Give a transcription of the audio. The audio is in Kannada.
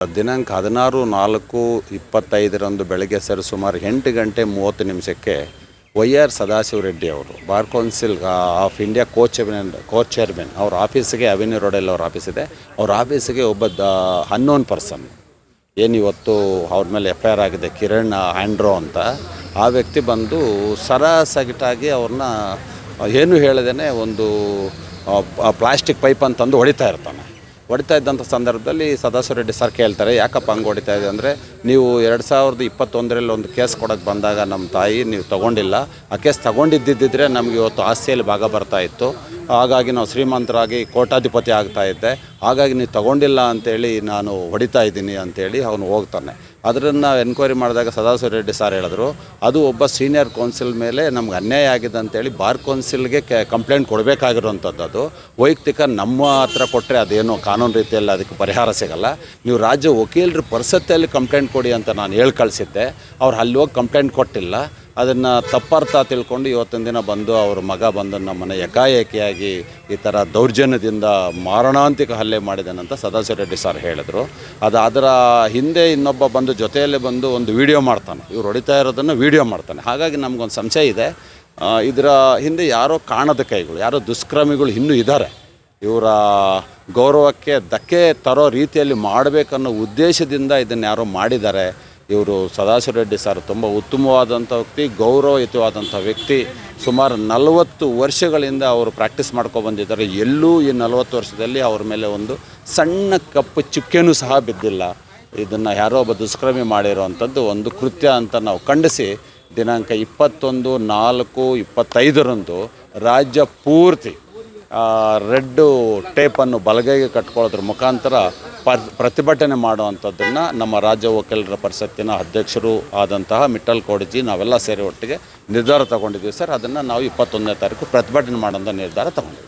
ದಿನಾಂಕ 16/4/25 ಬೆಳಗ್ಗೆ ಸುಮಾರು 8 ಗಂಟೆ 30 ನಿಮಿಷಕ್ಕೆ ವೈ.ಆರ್. ಸದಾಶಿವ ರೆಡ್ಡಿ ಅವರು bar council of India chairman ಅವ್ರ ಆಫೀಸಿಗೆ ಅವೆನ್ಯೂ ರೋಡಲ್ಲಿ ಅವ್ರ ಆಫೀಸ್ ಇದೆ. ಅವ್ರ ಆಫೀಸಿಗೆ ಒಬ್ಬ ಅನ್ನೋನ್ ಪರ್ಸನ್ ಏನಿವತ್ತು ಅವ್ರ ಮೇಲೆ FIR ಆಗಿದೆ, ಕಿರಣ್ ಆಂಡ್ರೋ ಅಂತ, ಆ ವ್ಯಕ್ತಿ ಬಂದು ಸರಾಸಗಿಟಾಗಿ ಅವ್ರನ್ನ ಏನು ಹೇಳದೇನೆ ಒಂದು ಪ್ಲಾಸ್ಟಿಕ್ ಪೈಪ್ ಅಂತಂದು ಹೊಡಿತಾ ಇದ್ದಂಥ ಸಂದರ್ಭದಲ್ಲಿ ಸದಾಶಿವ ರೆಡ್ಡಿ ಸರ್ ಕೇಳ್ತಾರೆ, ಯಾಕಪ್ಪ ಹಂಗೆ ಹೊಡಿತಾ ಇದೆ ಅಂದರೆ, ನೀವು 2021ರಲ್ಲಿ ಒಂದು ಕೇಸ್ ಕೊಡೋಕ್ಕೆ ಬಂದಾಗ ನಮ್ಮ ತಾಯಿ ನೀವು ತೊಗೊಂಡಿಲ್ಲ, ಆ ಕೇಸ್ ತೊಗೊಂಡಿದ್ದಿದ್ದರೆ ನಮಗೆ ಇವತ್ತು ಆಸ್ತಿಯಲ್ಲಿ ಭಾಗ ಬರ್ತಾಯಿತ್ತು, ಹಾಗಾಗಿ ನಾವು ಶ್ರೀಮಂತರಾಗಿ ಕೋಟ್ಯಾಧಿಪತಿ ಆಗ್ತಾಯಿದ್ದೆ, ಹಾಗಾಗಿ ನೀವು ತೊಗೊಂಡಿಲ್ಲ ಅಂತೇಳಿ ನಾನು ಹೊಡಿತಾ ಇದ್ದೀನಿ ಅಂತೇಳಿ ಅವನು ಹೋಗ್ತಾನೆ. ಅದನ್ನು ಎನ್ಕ್ವೈರಿ ಮಾಡಿದಾಗ ಸದಾಶಿವ ರೆಡ್ಡಿ ಸರ್ ಹೇಳಿದ್ರು, ಅದು ಒಬ್ಬ ಸೀನಿಯರ್ ಕೌನ್ಸಿಲ್ ಮೇಲೆ ನಮ್ಗೆ ಅನ್ಯಾಯ ಆಗಿದೆ ಅಂತೇಳಿ ಬಾರ್ ಕೌನ್ಸಿಲ್ಗೆ ಕಂಪ್ಲೇಂಟ್ ಕೊಡಬೇಕಾಗಿರುವಂಥದ್ದು. ಅದು ವೈಯಕ್ತಿಕ ನಮ್ಮ ಹತ್ರ ಕೊಟ್ಟರೆ ಅದೇನು ಕಾನೂನು ರೀತಿಯಲ್ಲಿ ಅದಕ್ಕೆ ಪರಿಹಾರ ಸಿಗಲ್ಲ, ನೀವು ರಾಜ್ಯ ವಕೀಲರ ಪರಿಷತ್ತಲ್ಲಿ ಕಂಪ್ಲೇಂಟ್ ಕೊಡಿ ಅಂತ ನಾನು ಹೇಳಿ ಕಳಿಸಿದ್ದೆ. ಅವ್ರು ಅಲ್ಲಿ ಹೋಗಿ ಕಂಪ್ಲೇಂಟ್ ಕೊಟ್ಟಿಲ್ಲ. ಅದನ್ನು ತಪ್ಪರ್ಥ ತಿಳ್ಕೊಂಡು ಇವತ್ತಿನ ದಿನ ಬಂದು ಅವ್ರ ಮಗ ಬಂದು ನಮ್ಮನ್ನು ಏಕಾಏಕಿಯಾಗಿ ಈ ಥರ ದೌರ್ಜನ್ಯದಿಂದ ಮಾರಣಾಂತಿಕ ಹಲ್ಲೆ ಮಾಡಿದ್ದಾನಂತ ಸದಾಶಿವ ರೆಡ್ಡಿ ಸರ್ ಹೇಳಿದ್ರು. ಅದರ ಹಿಂದೆ ಇನ್ನೊಬ್ಬ ಬಂದು ಜೊತೆಯಲ್ಲೇ ಬಂದು ಒಂದು ವಿಡಿಯೋ ಮಾಡ್ತಾನೆ, ಇವ್ರು ಹೊಡಿತಾ ಇರೋದನ್ನು ವಿಡಿಯೋ ಮಾಡ್ತಾನೆ. ಹಾಗಾಗಿ ನಮಗೊಂದು ಸಂಶಯ ಇದೆ, ಇದರ ಹಿಂದೆ ಯಾರೋ ಕಾಣದ ಕೈಗಳು, ಯಾರೋ ದುಷ್ಕರ್ಮಿಗಳು ಇನ್ನೂ ಇದ್ದಾರೆ. ಇವರ ಗೌರವಕ್ಕೆ ಧಕ್ಕೆ ತರೋ ರೀತಿಯಲ್ಲಿ ಮಾಡಬೇಕನ್ನೋ ಉದ್ದೇಶದಿಂದ ಇದನ್ನು ಯಾರೋ ಮಾಡಿದ್ದಾರೆ. ಇವರು ಸದಾಶಿವ ರೆಡ್ಡಿ ಸರ್ ತುಂಬ ಉತ್ತಮವಾದಂಥ ವ್ಯಕ್ತಿ, ಗೌರವಯುತವಾದಂಥ ವ್ಯಕ್ತಿ. ಸುಮಾರು 40 ವರ್ಷಗಳಿಂದ ಅವರು ಪ್ರಾಕ್ಟೀಸ್ ಮಾಡ್ಕೊಬಂದಿದ್ದಾರೆ. ಎಲ್ಲೂ ಈ 40 ವರ್ಷದಲ್ಲಿ ಅವ್ರ ಮೇಲೆ ಒಂದು ಸಣ್ಣ ಕಪ್ಪು ಚುಕ್ಕೆನೂ ಸಹ ಬಿದ್ದಿಲ್ಲ. ಇದನ್ನು ಯಾರೋ ಒಬ್ಬ ದುಷ್ಕರ್ಮಿ ಮಾಡಿರೋವಂಥದ್ದು ಒಂದು ಕೃತ್ಯ ಅಂತ ನಾವು ಖಂಡಿಸಿ ದಿನಾಂಕ 21/4/25 ರಾಜ್ಯ ಪೂರ್ತಿ ರೆಡ್ಡು ಟೇಪನ್ನು ಬಲಗೈಗೆ ಕಟ್ಕೊಳ್ಳೋದ್ರ ಮುಖಾಂತರ ಪ್ರತಿಭಟನೆ ಮಾಡುವಂಥದ್ದನ್ನು ನಮ್ಮ ರಾಜ್ಯ ವಕೀಲರ ಪರಿಷತ್ತಿನ ಅಧ್ಯಕ್ಷರು ಆದಂತಹ ಮಿಟ್ಟಲ್ ಕೋಡಜಿ ನಾವೆಲ್ಲ ಸೇರಿ ಒಟ್ಟಿಗೆ ನಿರ್ಧಾರ ತಗೊಂಡಿದ್ದೀವಿ ಸರ್. ಅದನ್ನು ನಾವು 21ನೇ ತಾರೀಕು ಪ್ರತಿಭಟನೆ ಮಾಡೋಂಥ ನಿರ್ಧಾರ ತಗೊಂಡಿದ್ದೀವಿ.